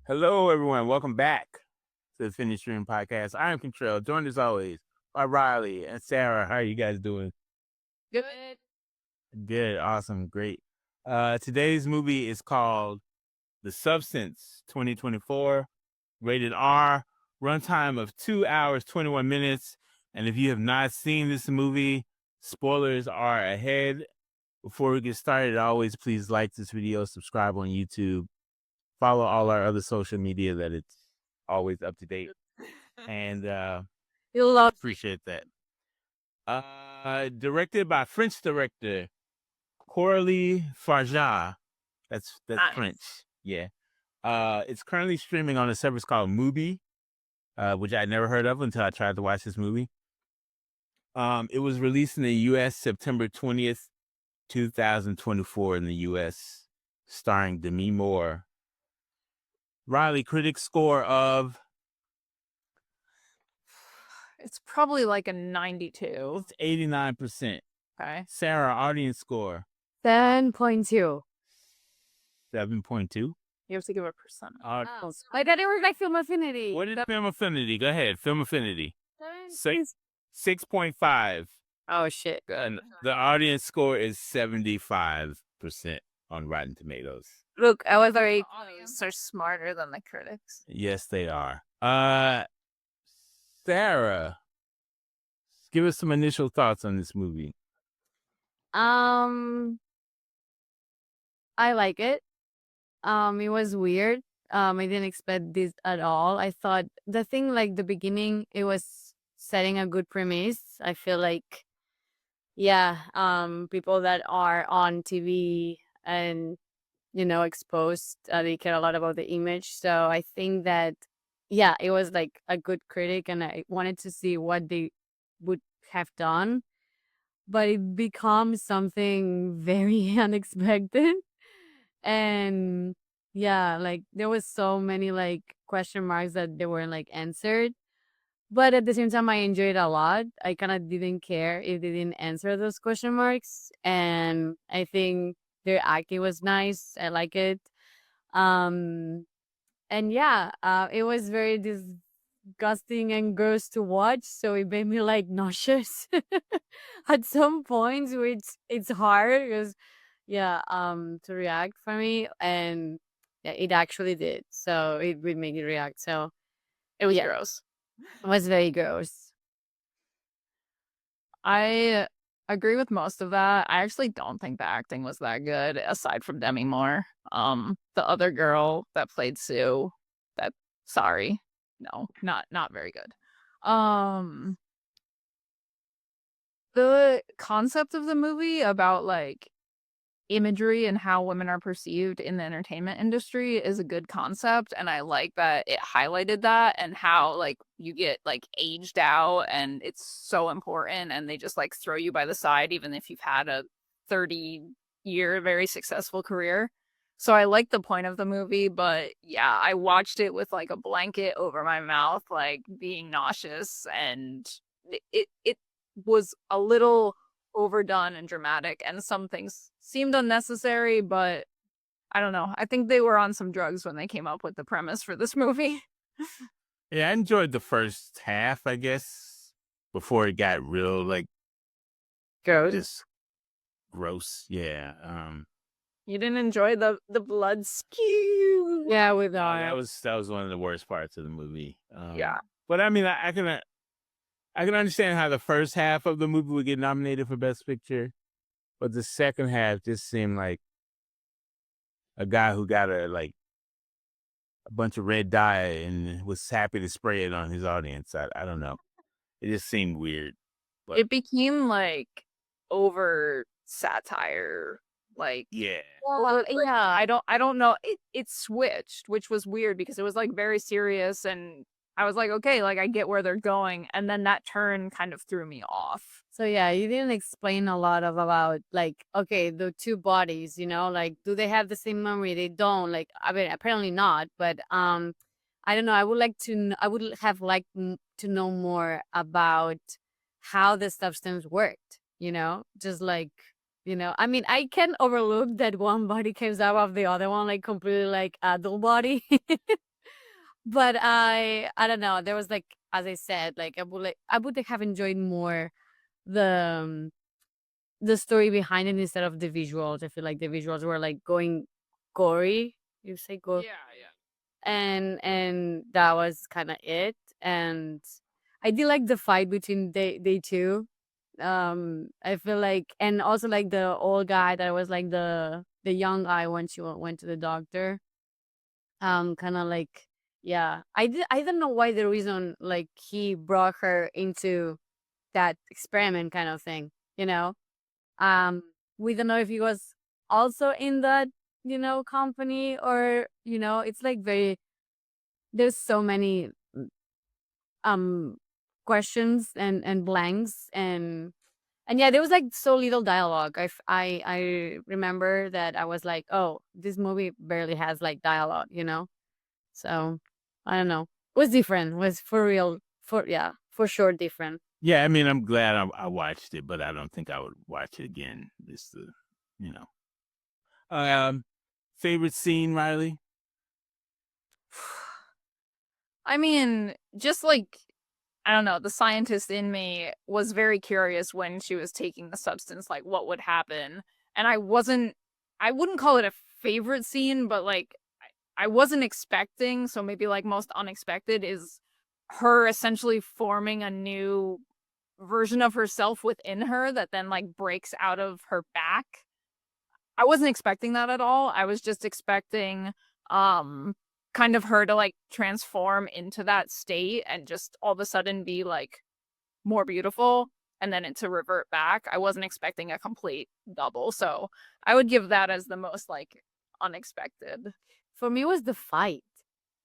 Hello, everyone. Welcome back to the Finish Stream Podcast. I am Contrell, joined as always by Riley and Sarah. How are you guys doing? Good. Good, awesome, great. Today's movie is called The Substance 2024, rated R, runtime of 2 hours, 21 minutes. And if you have not seen this movie, spoilers are ahead. Before we get started, always please like this video, subscribe on YouTube, follow all our other social media that it's always up to date. And You'll love. appreciate that. Directed by French director Coralie Farja. That's Nice. French. Yeah. It's currently streaming on a service called Mubi, which I never heard of until I tried to watch this movie. It was released in the U.S. September 20th, 2024 in the U.S., starring Demi Moore. Riley, critic score of It's probably like a 92. it's 89%. Okay. Sarah, audience score 10.2. 7.2. You have to give a percent. Like that, it was like Film Affinity. What is Film Affinity? Go ahead. Film Affinity. 6.5. Oh shit. And the audience score is 75% on Rotten Tomatoes. Look, I was very. Audience are smarter than the critics. Yes, they are. Sarah, give us some initial thoughts on this movie. I like it. It was weird. I didn't expect this at all. I thought the thing, like the beginning, it was setting a good premise. I feel like, yeah, people that are on TV and exposed, they care a lot about the image. So I think that, yeah, it was like a good critic, and I wanted to see what they would have done, but it becomes something very unexpected. And yeah, like there was so many like question marks that they weren't like answered, but at the same time I enjoyed it a lot. I kind of didn't care if they didn't answer those question marks, and I think their acting was nice. I like it. um and yeah, it was very disgusting and gross to watch, so it made me like nauseous at some points, which it's hard because, yeah, to react for me. And yeah, it actually did, so it would make it react. So It was Yeah. gross. it was very gross. I agree with most of that. I actually don't think the acting was that good, aside from Demi Moore. The other girl that played Sue, sorry. No, not very good. The concept of the movie about like imagery and how women are perceived in the entertainment industry is a good concept, and I like that it highlighted that and how like you get like aged out and it's so important, and they just like throw you by the side even if you've had a 30-year very successful career. So I like the point of the movie, but yeah, I watched it with like a blanket over my mouth, like being nauseous, and it was a little overdone and dramatic, and some things seemed unnecessary, but I don't know. I think they were on some drugs when they came up with the premise for this movie. Yeah, I enjoyed the first half, I guess, before it got real, like, just gross. Yeah. You didn't enjoy the blood skew. Yeah, with that was one of the worst parts of the movie. Yeah. But I mean, I can understand how the first half of the movie would get nominated for Best Picture, but the second half just seemed like a guy who got a bunch of red dye and was happy to spray it on his audience. I don't know. It just seemed weird. But It became like over satire. Like yeah. well, yeah, I don't know. It switched, which was weird because it was like very serious, and I was like, okay, like I get where they're going, and then that turn kind of threw me off. So yeah, you didn't explain a lot about like, okay, the two bodies, like, do they have the same memory? They don't. Like, I mean, apparently not. But I don't know. I would have liked to know more about how the substance worked. Just like, I mean, I can overlook that one body comes out of the other one, like completely like adult body. But I don't know. There was like, as I said, like I would have enjoyed more the the story behind it instead of the visuals. I feel like the visuals were like going gory. You say go, Yeah, yeah. and that was kind of it. And I did like the fight between they two. I feel like, and also like the old guy that was like the young guy when she went to the doctor. Kind of like, yeah, I don't know why the reason like he brought her into that experiment kind of thing, you know. um we don't know if he was also in that, company, or it's like very, there's so many um questions and blanks, and yeah, there was like so little dialogue. I remember that I was like, oh, this movie barely has like dialogue. So I don't know, it was different, it was for real, for sure different. Yeah, I mean, I'm glad I watched it, but I don't think I would watch it again. Just to, you know. Um, favorite scene, Riley? I mean, just like, I don't know, the scientist in me was very curious when she was taking the substance, like what would happen. And I wouldn't call it a favorite scene, but like I wasn't expecting, so maybe like most unexpected is her essentially forming a new version of herself within her that then like breaks out of her back. I wasn't expecting that at all. I was just expecting um kind of her to like transform into that state and just all of a sudden be like more beautiful and then it to revert back. I wasn't expecting a complete double. So I would give that as the most like unexpected. For me, it was the fight.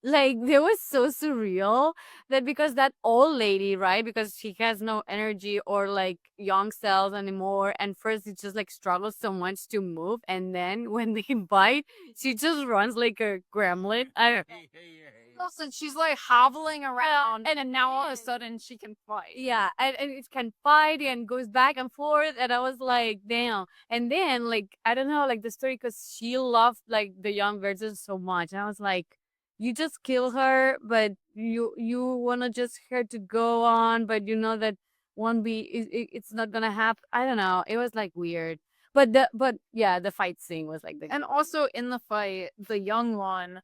Like, they was so surreal that, because that old lady, right? Because she has no energy or like young cells anymore. And first, it just like struggles so much to move. And then when they bite, she just runs like a gremlin. I don't Also, she's like hobbling around, and then now all of a sudden she can fight. Yeah, and it can fight and goes back and forth, and I was like, damn. And then, like, I don't know, like the story, because she loved like the young version so much, and I was like, you just kill her, but you wanna just her to go on, but you know that won't be, it's not gonna happen. I don't know, it was like weird, but yeah, the fight scene was like the, And also in the fight, the young one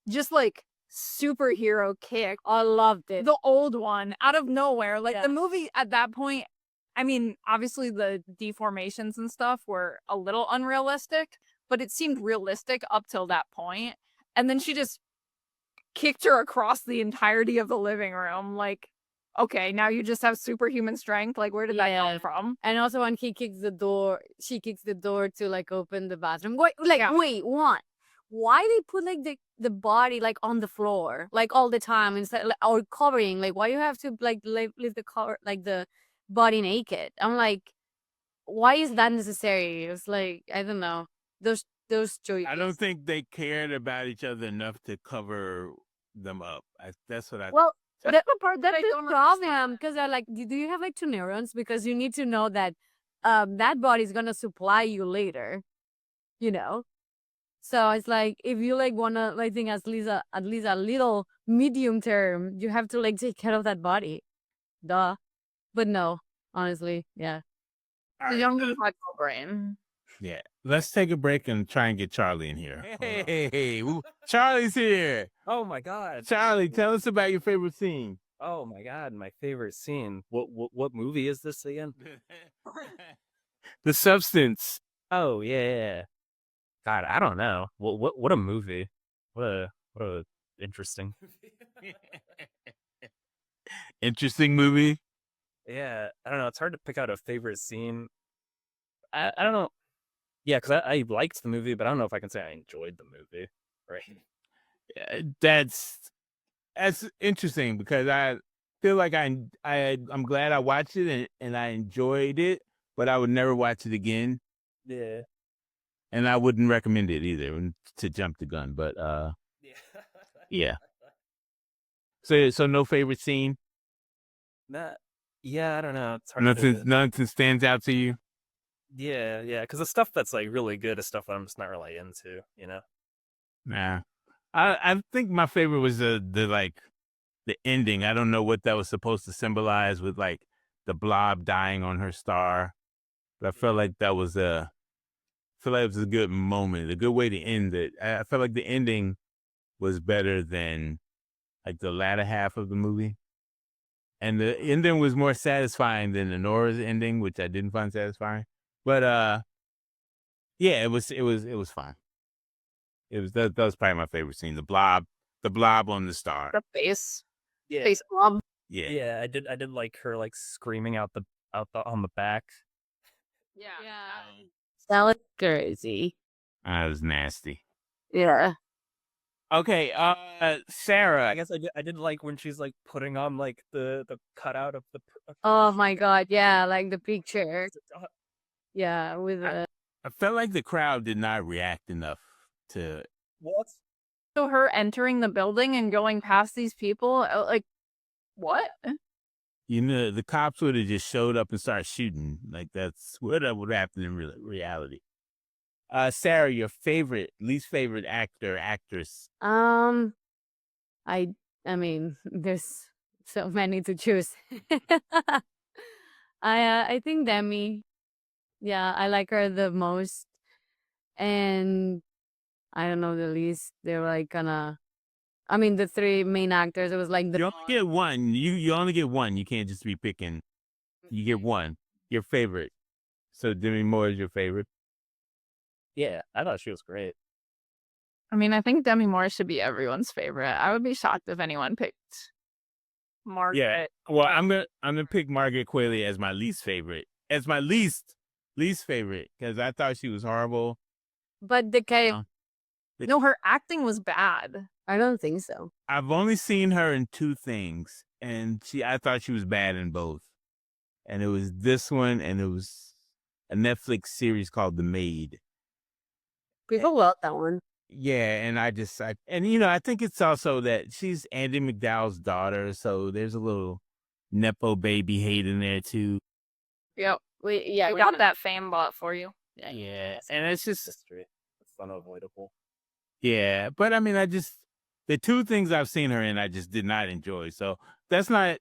just like superhero kick I loved it. the old one out of nowhere. Like Yeah. the movie at that point, I mean, obviously the deformations and stuff were a little unrealistic, but it seemed realistic up till that point. And then she just kicked her across the entirety of the living room. Like, okay, now you just have superhuman strength. Like, where did that Yeah. come from? And also when he kicks the door, she kicks the door to like open the bathroom. Wait, like, Yeah. wait, what? Why they put like the body like on the floor like all the time instead, like, or covering? Like, why you have to like leave the cover, like the body naked? I'm like, why is that necessary? It's like, I don't know, those choices. I don't think they cared about each other enough to cover them up. That's what I. Well, That's the part that that's I the don't problem, understand. because they're like, do you have like two neurons? Because you need to know that that body is gonna supply you later, you know. So it's like, if you like wanna like think at least a little medium term, you have to like take care of that body. Duh. But no, honestly, yeah. All The right. young one had no brain. Yeah. Let's take a break and try and get Charlie in here. Hey, Charlie's here. Oh my god. Charlie, tell us about your favorite scene. Oh my god, my favorite scene. What movie is this again? The Substance. Oh yeah. God, I don't know. What a movie. What a interesting. Interesting movie. Yeah, I don't know. It's hard to pick out a favorite scene. I don't know. Yeah, because I liked the movie, but I don't know if I can say I enjoyed the movie. Right. That's interesting because I feel like I'm glad I watched it and I enjoyed it, but I would never watch it again. Yeah. And I wouldn't recommend it either, to jump the gun. But yeah. So no favorite scene. Yeah, I don't know. It's hard to. Nothing stands out to you. Yeah, because the stuff that's like really good is stuff that I'm just not really into. Nah. I think my favorite was the ending. I don't know what that was supposed to symbolize with like the blob dying on her star, but I felt like that was I feel like it was a good moment, a good way to end it. I felt like the ending was better than like the latter half of the movie. And the ending was more satisfying than the Nora's ending, which I didn't find satisfying. But yeah, it was fine. It was that was probably my favorite scene. The blob on the star. The face Yeah, face blob. Yeah. yeah. I did like her like screaming out the on the back. Yeah. That was crazy. That was nasty. Yeah. Okay, Sarah. I guess I did like when she's like putting on like the cutout of the. Oh my god, yeah, like the picture. Yeah, with the I felt like the crowd did not react enough to. What? So her entering the building and going past these people, like, what? You know, the cops would have just showed up and started shooting. Like that's what would happen in reality. Sarah, your least favorite actor, actress. I I mean, there's so many to choose. I think Demi. Yeah, I like her the most. And I don't know the least. They were like kinda I mean the three main actors, it was like the You only get one. You only get one. You can't just be picking. You get one. Your favorite. So Demi Moore is your favorite. Yeah, I thought she was great. I mean, I think Demi Moore should be everyone's favorite. I would be shocked if anyone picked Margaret. Yeah. Well, I'm gonna pick Margaret Qualley as my least favorite. As my least favorite because I thought she was horrible. But the Uh, No, her acting was bad. I don't think so. I've only seen her in two things, and I thought she was bad in both. And it was this one, and it was a Netflix series called The Maid. People love that one. Yeah, and I think it's also that she's Andy McDowell's daughter, so there's a little nepo baby hate in there too. Yep. We We got that fame bot for you. Yeah, and it's just History. It's unavoidable. yeah, but I mean, the two things I've seen her in, I just did not enjoy. So that's not.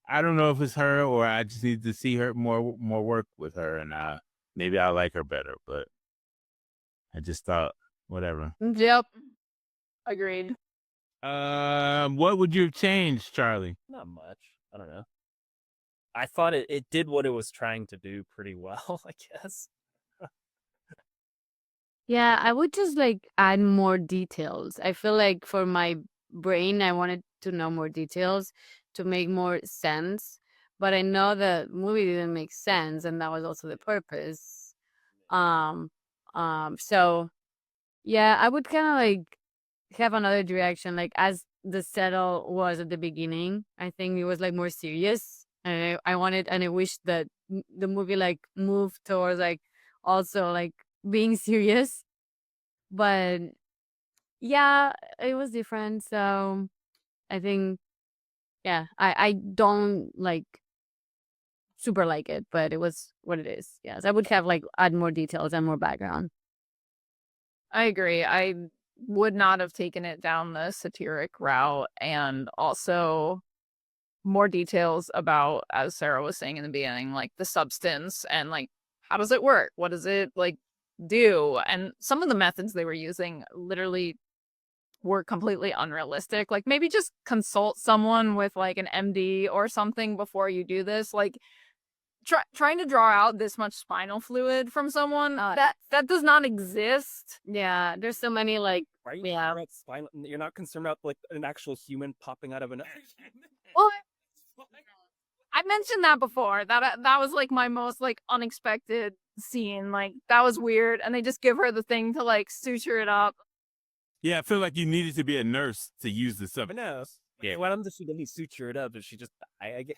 I don't know if it's her or I just need to see her more work with her, and maybe I'll like her better. But I just thought whatever. Yep. Agreed. What would you have changed, Charlie? Not much. I don't know. I thought it did what it was trying to do pretty well, I guess. Yeah, I would just like add more details. I feel like for my brain, I wanted to know more details to make more sense. But I know the movie didn't make sense, and that was also the purpose. Um, so yeah, I would kind of like have another direction, like as the settle was at the beginning. I think it was like more serious, and I wanted, and I wish that the movie like moved towards like also like being serious. But yeah, it was different. So I think, yeah, I don't like super like it, but it was what it is. Yes, I would have like add more details and more background. I agree. I would not have taken it down the satiric route, and also more details about, as Sarah was saying in the beginning, like the substance and like how does it work? What does it like do? And some of the methods they were using literally were completely unrealistic. Like maybe just consult someone with like an MD or something before you do this. Like trying to draw out this much spinal fluid from someone that does not exist. Yeah, there's so many like Why are you Yeah. concerned about spinal? You're not concerned about like an actual human popping out of an. Well, I mentioned that before. That was like my most like unexpected scene. Like that was weird, and they just give her the thing to like suture it up. Yeah, I feel like you needed to be a nurse to use the sub. No. Yeah. Why doesn't she at least suture it up? Does she just die, I guess?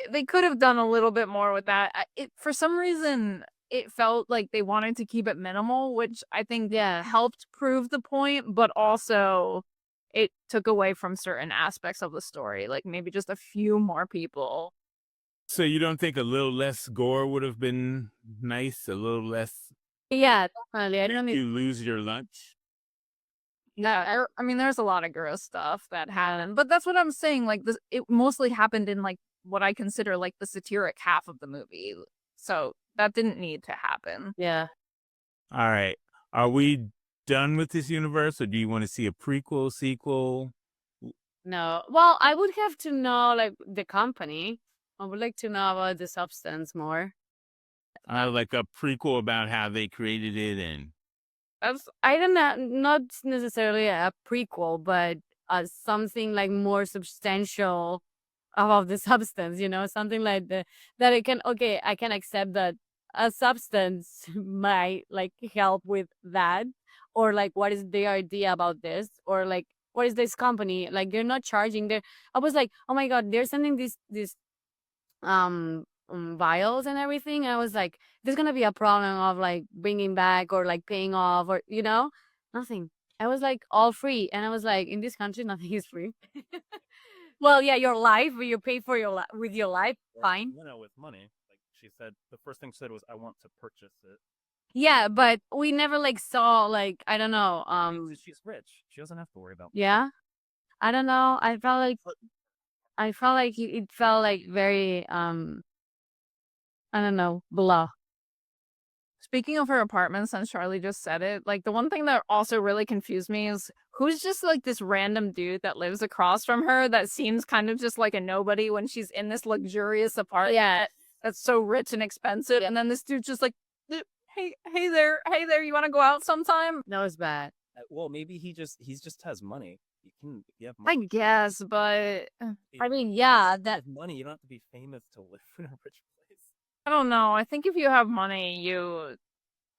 They could have done a little bit more with that. For some reason it felt like they wanted to keep it minimal, which I think helped prove the point, but also it took away from certain aspects of the story. Like maybe just a few more people. So you don't think a little less gore would have been nice? A little less. Yeah, definitely. I don't need You lose your lunch. Yeah, I mean, there's a lot of gross stuff that happened, but that's what I'm saying. Like, this, it mostly happened in like what I consider like the satiric half of the movie, so that didn't need to happen. Yeah. All right. Are we done with this universe, or do you want to see a prequel, sequel? No. Well, I would have to know like the company. I would like to know about the substance more. Like a prequel about how they created it, and I don't know, not necessarily a prequel, but something like more substantial about the substance. Something like that. I can accept that a substance might like help with that, or like what is the idea about this, or like what is this company like? They're not charging. I was like, oh my god, they're sending this vials and everything. I was like, there's gonna be a problem of like bringing back or like paying off or nothing. I was like all free, and I was like, in this country nothing is free. Well, yeah, your life, you pay for with your life, fine. With money. Like she said, the first thing she said was, "I want to purchase it." Yeah, but we never like saw like, I don't know. She's rich. She doesn't have to worry about. Yeah, I don't know. I felt like it felt like very I don't know, blah. Speaking of her apartment, since Charlie just said it, like the one thing that also really confused me is who's just like this random dude that lives across from her that seems kind of just like a nobody when she's in this luxurious apartment. Yeah. That's so rich and expensive, and then this dude's just like, hey there, you want to go out sometime? That was bad. Well, maybe he just has money. You have I money. guess, but I mean, yeah, that With money, you don't have to be famous to live in a rich place. I don't know. I think if you have money,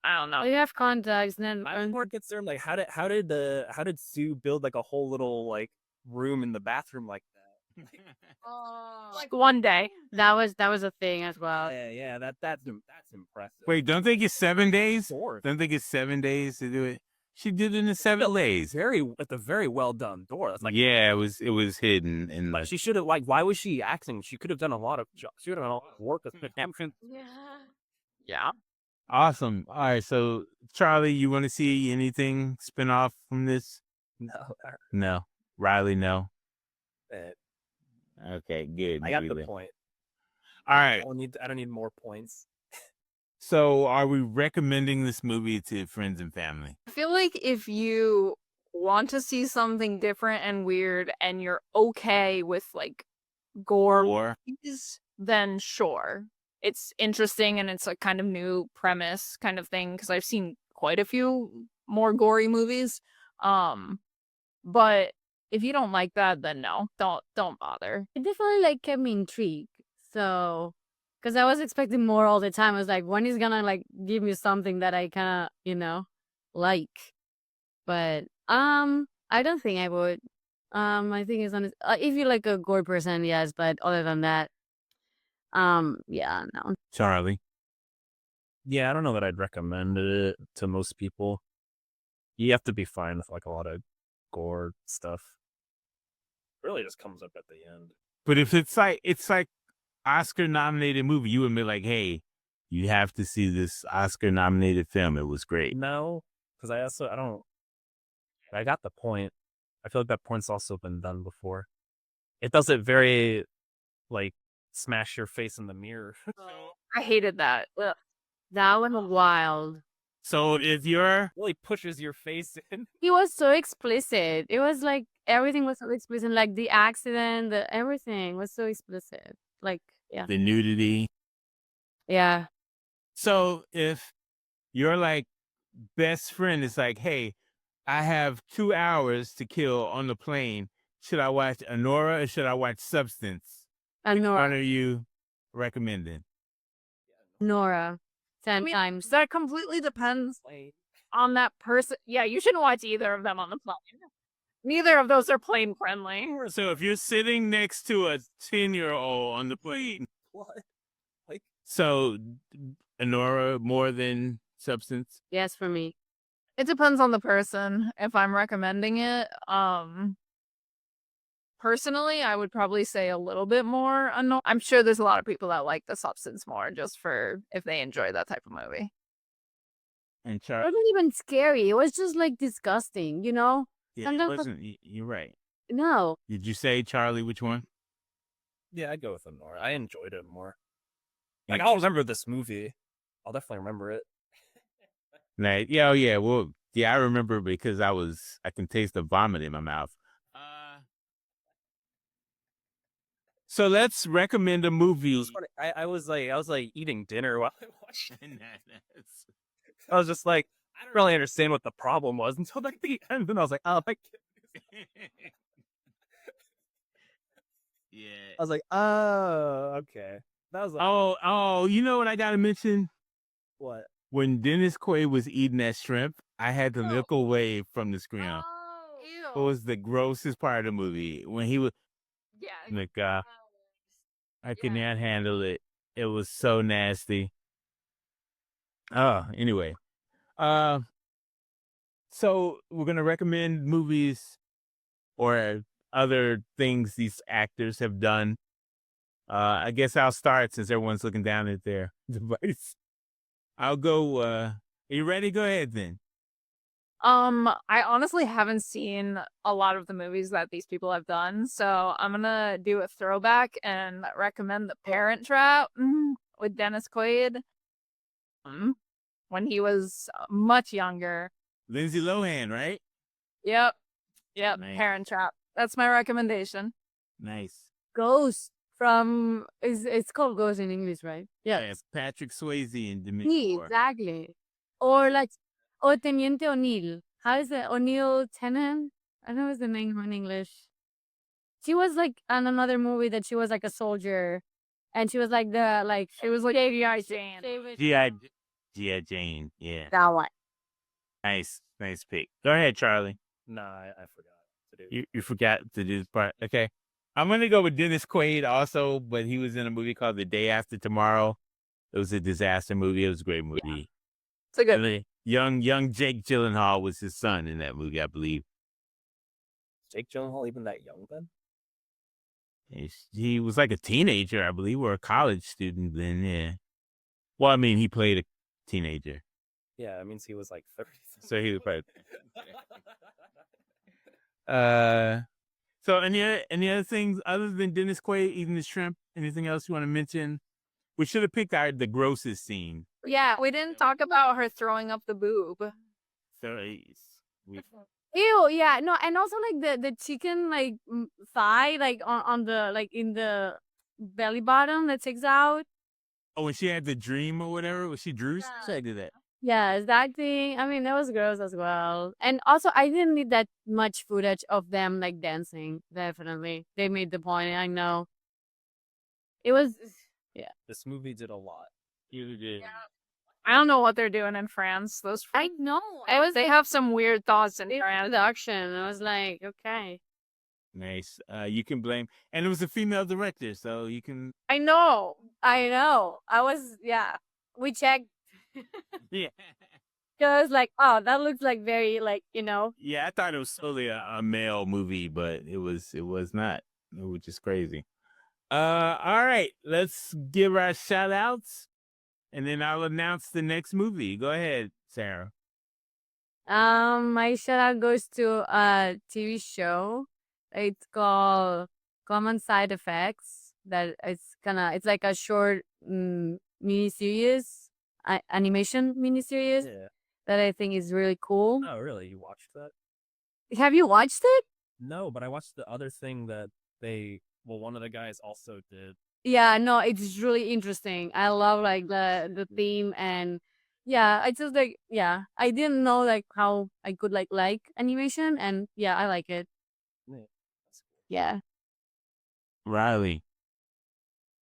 I don't know. you have contacts, and My then more concerned, like, how did Sue build like a whole little like room in the bathroom like that? Like one day. that was a thing as well. Yeah, that's impressive. wait, don't they get 7 days? Door. Don't they get 7 days to do it? She did it in 7 days. It's a very well done door. That's like, yeah, it was hidden, and she should have like. Why was she acting? She could have done a lot of jobs. She would have done a lot of work as an Yeah. awesome. All right, so Charlie, you want to see anything spin off from this? No. Riley, no. Okay, good. I got the point. All right. I don't need more points. So, are we recommending this movie to friends and family? I feel like if you want to see something different and weird and you're okay with like gore, Or then sure. It's interesting and it's a kind of new premise kind of thing because I've seen quite a few more gory movies. But if you don't like that, then no, don't bother. It definitely like kept me intrigued. So, because I was expecting more all the time. I was like, when is gonna like give me something that I kind of like. But I don't think I would. I think it's on. If you're like a gore person, yes. But other than that, yeah, no. Charlie. Yeah, I don't know that I'd recommend it to most people. You have to be fine with like a lot of gore stuff. It really just comes up at the end. But if it's like Oscar nominated movie, you would be like, hey, you have to see this Oscar nominated film. It was great. No, because I got the point. I feel like that point's also been done before. It does it very like smash your face in the mirror. I hated that. Ugh. That was wild. So if you're really pushes your face in. He was so explicit. It was like everything was so explicit. Like the accident, everything was so explicit. Like, yeah. the nudity. Yeah. So if your like best friend is like, hey, I have 2 hours to kill on the plane. Should I watch Anora or should I watch Substance? Which one are you recommending? Nora. 10 times. That completely depends on that person. Yeah, you shouldn't watch either of them on the plane. Neither of those are plane friendly. So if you're sitting next to a 10-year-old on the plane, What? Like, so Anora more than Substance? Yes, for me. It depends on the person if I'm recommending it. Personally, I would probably say a little bit more. I'm sure there's a lot of people that like The Substance more just for if they enjoy that type of movie. And It wasn't even scary. It was just like disgusting, Yeah, it Sometimes wasn't. You're right. no. Did you say, Charlie, which one? Yeah, I'd go with Lenore. I enjoyed it more. Yeah. Like, I'll remember this movie. I'll definitely remember it. Like, yeah, oh, yeah. Well, yeah, I remember because I can taste the vomit in my mouth. So let's recommend a It movie. was funny. I was like eating dinner while I watched it. I was just like, I don't really understand what the problem was until like the end, and I was like, oh my goodness. Yeah. I was like, oh, okay. That was like, Oh, you know what I gotta mention? what? When Dennis Quaid was eating that shrimp, I had to look away from the screen. It was the grossest part of the movie. When he was Yeah. like, I could not handle it. It was so nasty. Anyway. So we're gonna recommend movies or other things these actors have done. I guess I'll start since everyone's looking down at their device. I'll go. Are you ready? Go ahead then. I honestly haven't seen a lot of the movies that these people have done, so I'm gonna do a throwback and recommend The Parent Trap with Dennis Quaid when he was much younger. Lindsay Lohan, right? Yep, Nice. Parent Trap. That's my recommendation. Nice. Ghost from it's called Ghost in English, right? Yeah, it's Patrick Swayze and Demi Yeah, Moore. exactly. Or like Teniente O'Neill. How is it? O'Neill Tennant? I don't know what's the name in English. She was like on another movie that she was like a soldier, and she was like She was like G.I. Jane. G.I. Jane. Yeah. that one. Nice pick. Go ahead, Charlie. Nah, I forgot to do. You forgot to do this part. Okay. I'm gonna go with Dennis Quaid also, but he was in a movie called The Day After Tomorrow. It was a disaster movie. It was a great movie. It's a good. Really, young Jake Gyllenhaal was his son in that movie, I believe. Jake Gyllenhaal even that young then? He was like a teenager, I believe, or a college student then. Yeah. Well, I mean, he played a teenager, Yeah, it means he was like 30. so he was probably. So any other things other than Dennis Quaid eating the shrimp? Anything else you want to mention? We should have picked the grossest scene. Yeah, we didn't talk about her throwing up the boob. So Ew, yeah, no, and also like the chicken like thigh like on the like in the belly bottom that sticks out. when she had the dream or whatever, was she drew? So I did that. Yes, that thing. I mean, that was gross as well. And also, I didn't need that much footage of them like dancing. Definitely, they made the point. I know. It was, yeah. This movie did a lot. You did. I don't know what they're doing in France. Those I know. they have some weird thoughts in France. Production. I was like, okay. Nice. You can blame, and it was a female director, so you can. I know. I was, yeah. We checked. Yeah. I was like, oh, that looks like very like Yeah, I thought it was solely a male movie, but it was not, which is crazy. All right, let's give our shout outs, and then I'll announce the next movie. Go ahead, Sarah. My shout out goes to a TV show. It's called Common Side Effects. That it's like a short miniseries, animation miniseries Yeah. that I think is really cool. Oh, really? You watched that? Have you watched it? No, but I watched the other thing that one of the guys also did. Yeah, no, it's really interesting. I love like the theme and yeah, I just like I didn't know like how I could like animation and yeah, I like it. Yeah, that's cool. Yeah. Riley.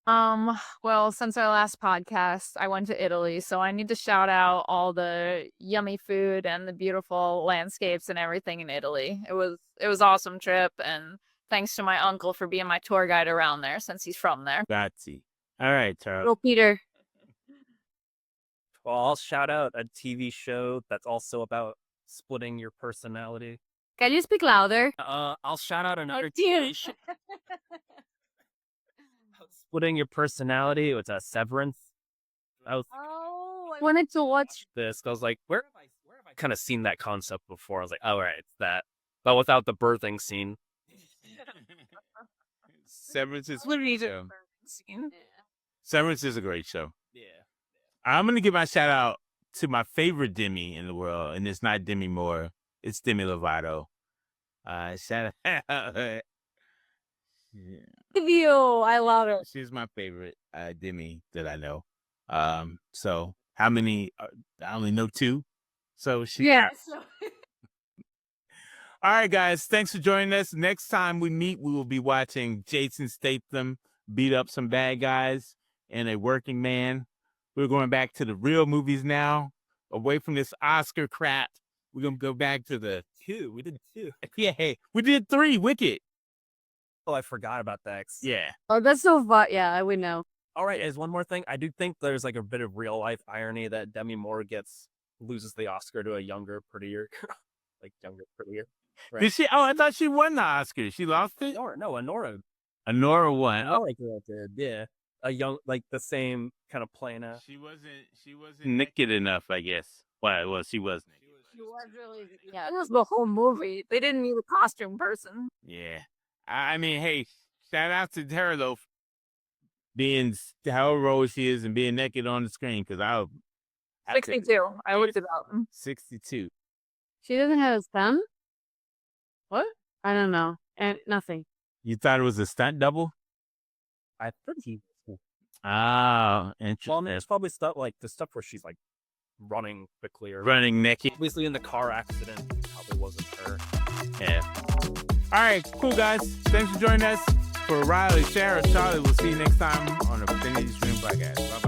Well, since our last podcast, I went to Italy, so I need to shout out all the yummy food and the beautiful landscapes and everything in Italy. It was awesome trip, and thanks to my uncle for being my tour guide around there since he's from there. Grazie. All right, Charles. Little Peter. Well, I'll shout out a TV show that's also about splitting your personality. Can you speak louder? I'll shout out another dear. TV show. Splitting your personality. It's a Severance. I wanted to watch. This. I was like, where have I kind of seen that concept before? I was like, oh, right, it's that. but without the birthing scene. Severance is Literally a great just show. scene. Severance is a great show. Yeah. I'm gonna give my shout out to my favorite Demi in the world, and it's not Demi Moore, it's Demi Lovato. Shout out. You, I love it. She's my favorite Demi that I know. So how many? I only know 2. So she. Yes. All right, guys. Thanks for joining us. Next time we meet, we will be watching Jason Statham beat up some bad guys in A Working Man. We're going back to the real movies now, away from this Oscar crap. We're gonna go back to the 2. We did 2. yeah. Hey, we did 3. Wicked. Oh, I forgot about that. Yeah. Oh, that's so fun. Yeah, I would know. All right, as one more thing, I do think there's like a bit of real life irony that Demi Moore loses the Oscar to a younger, prettier girl. Like younger, prettier. Right. Did she? Oh, I thought she won the Oscar. She lost it. Honora Honora won. Oh, girl did. Yeah, a young, like the same kind of plana. she wasn't naked enough, I guess. Well, she was naked. She was really, It was the whole movie. They didn't need a costume person. Yeah. I mean, hey, shout out to her though, being however old she is and being naked on the screen. Because I'll 62. I looked it up. 62. She doesn't have a thumb? What? I don't know. And nothing. You thought it was a stunt double? I think he. Oh, interesting. Well, I mean, it's probably stuff like the stuff where she's like running quickly or Running naked. obviously in the car accident. Probably wasn't her. Yeah. All right, cool guys. Thanks for joining us. For Riley, Sarah, Charlie, we'll see you next time on the Affinity Stream Podcast. Bye bye.